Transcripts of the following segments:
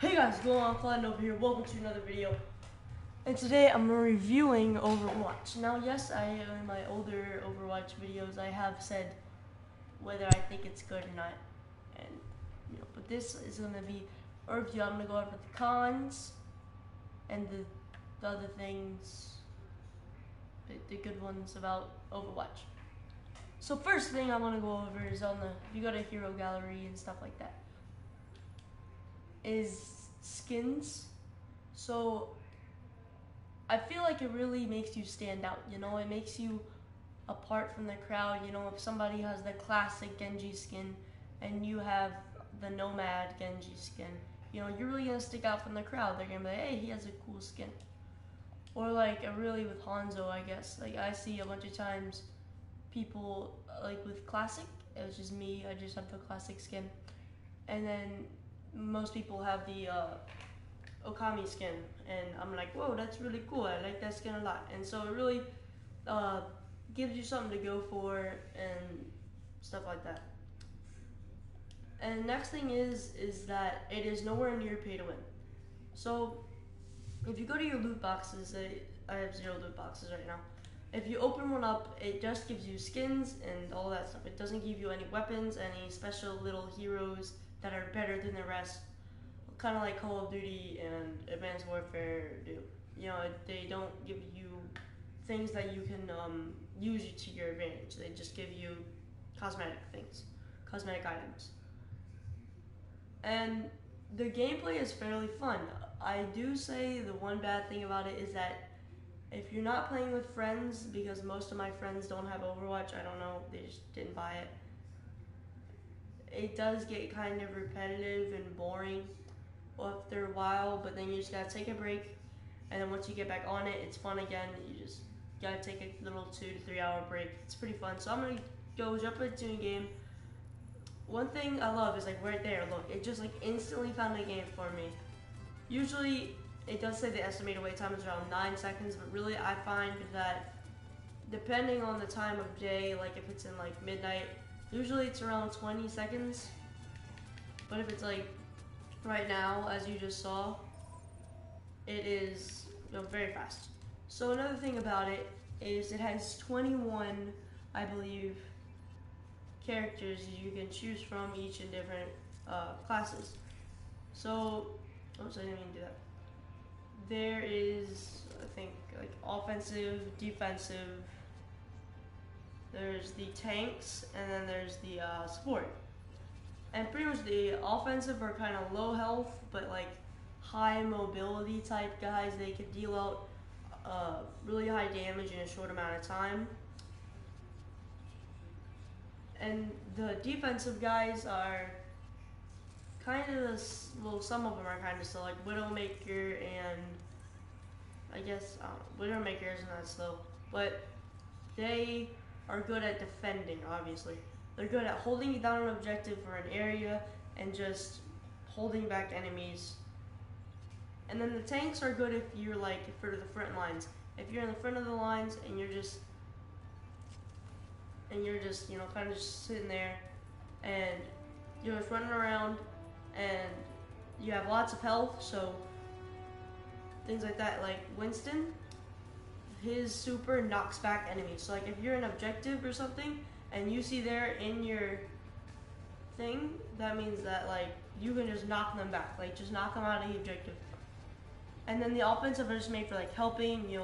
Hey guys, what's going on? Clyde over here. Welcome to another video. And today I'm reviewing Overwatch. Now, yes, in my older Overwatch videos I have said whether I think it's good or not, and but this is gonna be a review. I'm gonna go over the cons and the other things, the good ones about Overwatch. So first thing I want to go over is if you go to hero gallery and stuff like that, is skins. So I feel like it really makes you stand out, it makes you apart from the crowd. If somebody has the classic Genji skin and you have the Nomad Genji skin, you're really gonna stick out from the crowd. They're gonna be like, hey, he has a cool skin. Or like really with Hanzo, I guess. Like I see a bunch of times people like with classic, it was just me, I just have the classic skin. And then most people have the Okami skin, and I'm like, whoa, that's really cool. I like that skin a lot, and so it really gives you something to go for and stuff like that. And next thing is that it is nowhere near pay to win. So if you go to your loot boxes, I have 0 loot boxes right now. If you open one up, it just gives you skins and all that stuff. It doesn't give you any weapons, any special little heroes that are better than the rest, kind of like Call of Duty and Advanced Warfare do. They don't give you things that you can use to your advantage. They just give you cosmetic things, cosmetic items. And the gameplay is fairly fun. I do say the one bad thing about it is that if you're not playing with friends, because most of my friends don't have Overwatch, I don't know, they just didn't buy it. It does get kind of repetitive and boring after a while, but then you just gotta take a break, and then once you get back on it, it's fun again. You just gotta take a little 2 to 3 hour break. It's pretty fun. So I'm gonna go jump into a game. One thing I love is like right there, look, it just like instantly found a game for me. Usually it does say the estimated wait time is around 9 seconds, but really I find that depending on the time of day, like if it's in like midnight, usually it's around 20 seconds. But if it's like right now, as you just saw, it is very fast. So another thing about it is it has 21, I believe, characters you can choose from, each in different classes. So, oops, I didn't mean to do that. There is, I think, like offensive, defensive, there's the tanks, and then there's the support. And pretty much the offensive are kind of low health, but like high mobility type guys. They can deal out really high damage in a short amount of time. And the defensive guys are kind of, well, some of them are kind of slow, like Widowmaker, and I guess Widowmaker isn't that slow, but they are good at defending, obviously. They're good at holding down an objective for an area and just holding back enemies. And then the tanks are good if you're like for the front lines. If you're in the front of the lines and you're just kind of just sitting there and you're just running around and you have lots of health, so things like that, like Winston, his super knocks back enemies. So like if you're an objective or something and you see there in your thing, that means that like you can just knock them back, like just knock them out of the objective. And then the offensive are just made for like helping,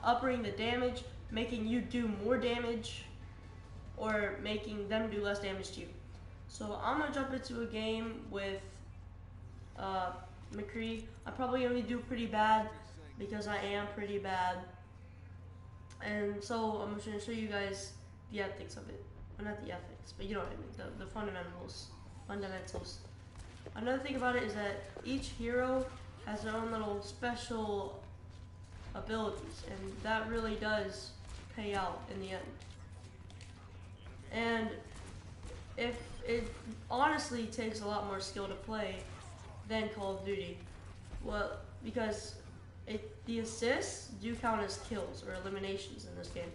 upping the damage, making you do more damage, or making them do less damage to you. So I'm gonna jump into a game with McCree. I'm probably gonna do pretty bad because I am pretty bad. And so I'm just gonna show you guys the ethics of it. Well, not the ethics, but you know what I mean, the fundamentals. Another thing about it is that each hero has their own little special abilities, and that really does pay out in the end. And if it honestly takes a lot more skill to play than Call of Duty, well, because the assists do count as kills or eliminations in this game.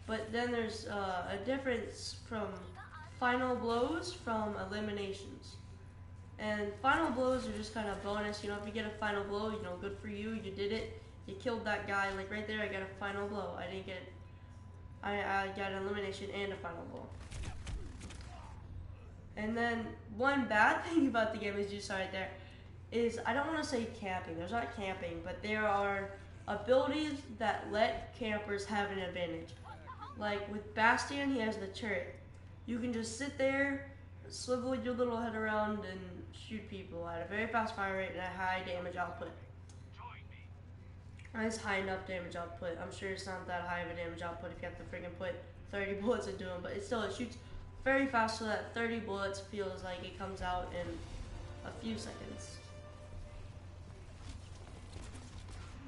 But then there's a difference from final blows from eliminations. And final blows are just kind of bonus. You know, if you get a final blow, you know, good for you. You did it. You killed that guy. Like right there, I got a final blow. I didn't get. I got an elimination and a final blow. And then one bad thing about the game is you saw right there is I don't want to say camping. There's not camping, but there are abilities that let campers have an advantage. Like with Bastion, he has the turret. You can just sit there, swivel your little head around, and shoot people at a very fast fire rate and a high damage output. Nice high enough damage output. I'm sure it's not that high of a damage output if you have to freaking put 30 bullets into him, but it shoots very fast so that 30 bullets feels like it comes out in a few seconds.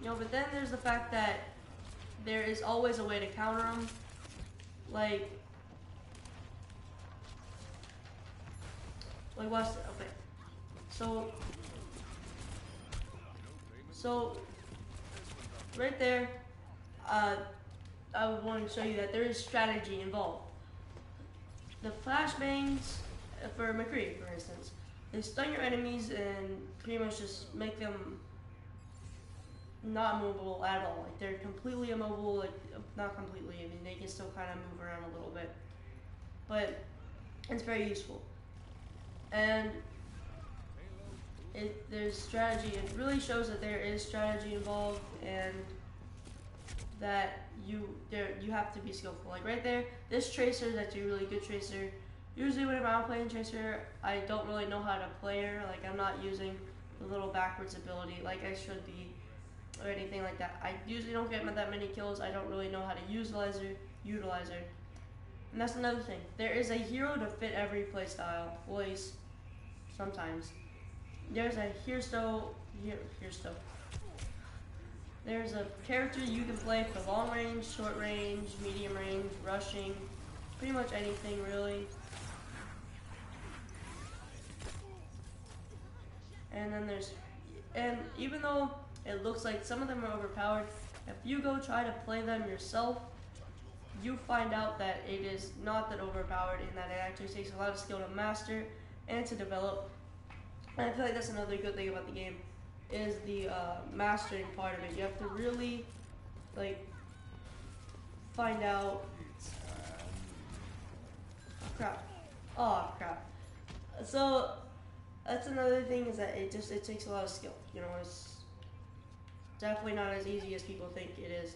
You know, but then there's the fact that there is always a way to counter them. Like watch it. Okay. So right there, I would want to show you that there is strategy involved. The flashbangs for McCree, for instance, they stun your enemies and pretty much just make them not movable at all. Like they're completely immobile, like not completely, I mean they can still kind of move around a little bit. But it's very useful. And there's strategy. It really shows that there is strategy involved and that you have to be skillful. Like right there, this tracer is actually a really good tracer. Usually whenever I'm playing tracer, I don't really know how to play her. Like I'm not using the little backwards ability like I should be or anything like that. I usually don't get that many kills. I don't really know how to utilize her. And that's another thing. There is a hero to fit every playstyle. Well, at least sometimes. There's a There's a character you can play for long range, short range, medium range, rushing, pretty much anything really. And then and even though it looks like some of them are overpowered, if you go try to play them yourself, you find out that it is not that overpowered and that it actually takes a lot of skill to master and to develop. And I feel like that's another good thing about the game is the mastering part of it. You have to really like find out. Oh crap. So that's another thing is that it takes a lot of skill. You know, it's definitely not as easy as people think it is.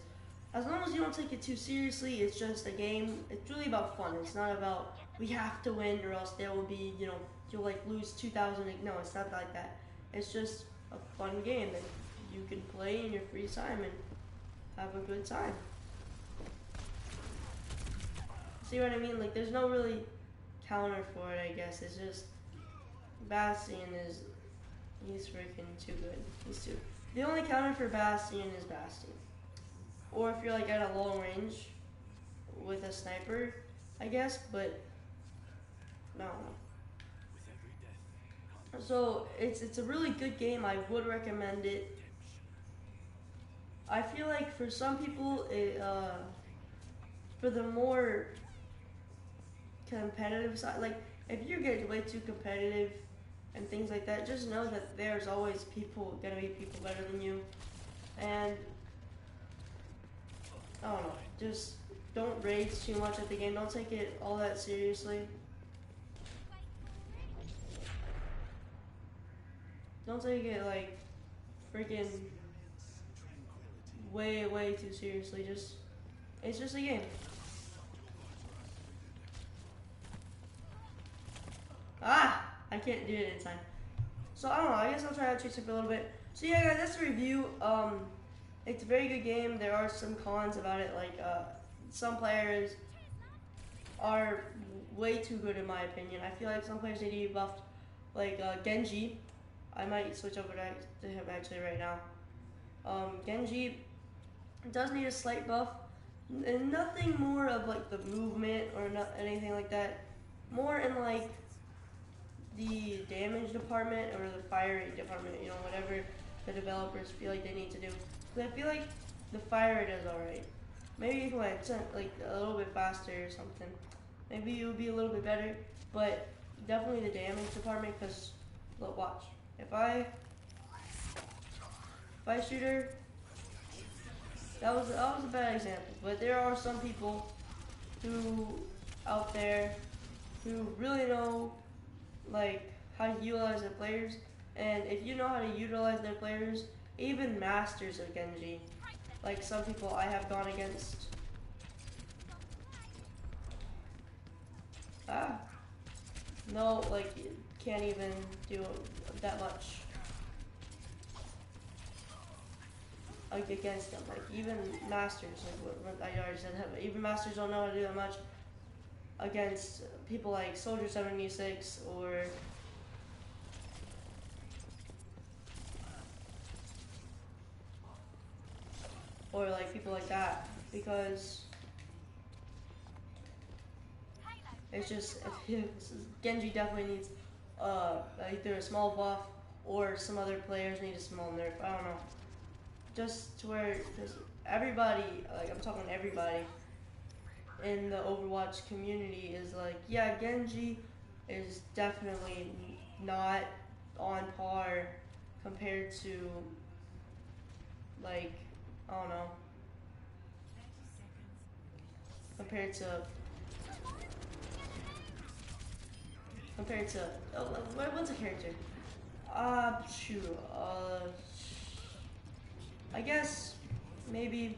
As long as you don't take it too seriously, it's just a game. It's really about fun. It's not about we have to win or else there will be, you know, you'll like lose 2,000. No, it's not like that. It's just a fun game that you can play in your free time and have a good time. See what I mean? Like there's no really counter for it, I guess. It's just Bastion he's freaking too good. The only counter for Bastion is Bastion. Or if you're like at a long range with a sniper, I guess, but no. So it's a really good game. I would recommend it. I feel like for some people, for the more competitive side, like if you get way too competitive and things like that, just know that there's always gonna be people better than you, and I don't know, just don't rage too much at the game. Don't take it all that seriously. Don't take it like freaking way too seriously. It's just a game. I can't do it in time. So I don't know, I guess I'll try out Chaser for a little bit. So yeah guys, that's the review. It's a very good game. There are some cons about it, like some players are way too good in my opinion. I feel like some players need to be buffed, like Genji. I might switch over to him actually right now. Genji does need a slight buff, and nothing more of like the movement or anything like that. More in like the damage department or the fire rate department, you know, whatever the developers feel like they need to do. But I feel like the fire rate is alright. Maybe if I went like a little bit faster or something, maybe it would be a little bit better. But definitely the damage department, because Look, watch. If I shoot her, that was a bad example. But there are some people who out there who really know like how to utilize their players, and if you know how to utilize their players, even masters of Genji, like some people I have gone against. No, like you can't even do that much like against them. Like even masters, like what I already said, even masters don't know how to do that much against people like Soldier 76 or like people like that, because it's just Genji definitely needs either a small buff or some other players need a small nerf. I don't know, just to where just everybody, like I'm talking everybody in the Overwatch community is like, yeah, Genji is definitely not on par compared to like, I don't know, compared to oh, what's a character? Shoot, I guess maybe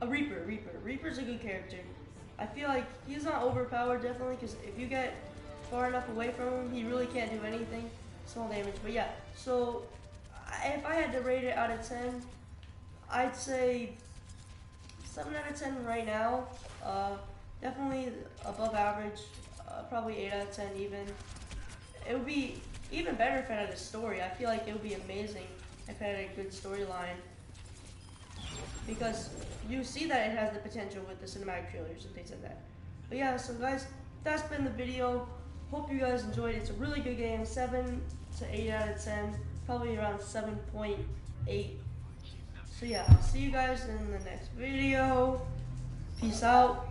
a Reaper. Reaper's a good character. I feel like he's not overpowered, definitely, because if you get far enough away from him, he really can't do anything. Small damage, but yeah. So if I had to rate it out of 10, I'd say 7 out of 10 right now. Definitely above average, probably 8 out of 10 even. It would be even better if it had a story. I feel like it would be amazing if it had a good storyline, because you see that it has the potential with the cinematic trailers and things like that. But yeah, so guys, that's been the video. Hope you guys enjoyed. It's a really good game. 7 to 8 out of 10, probably around 7.8. So yeah, I'll see you guys in the next video. Peace out.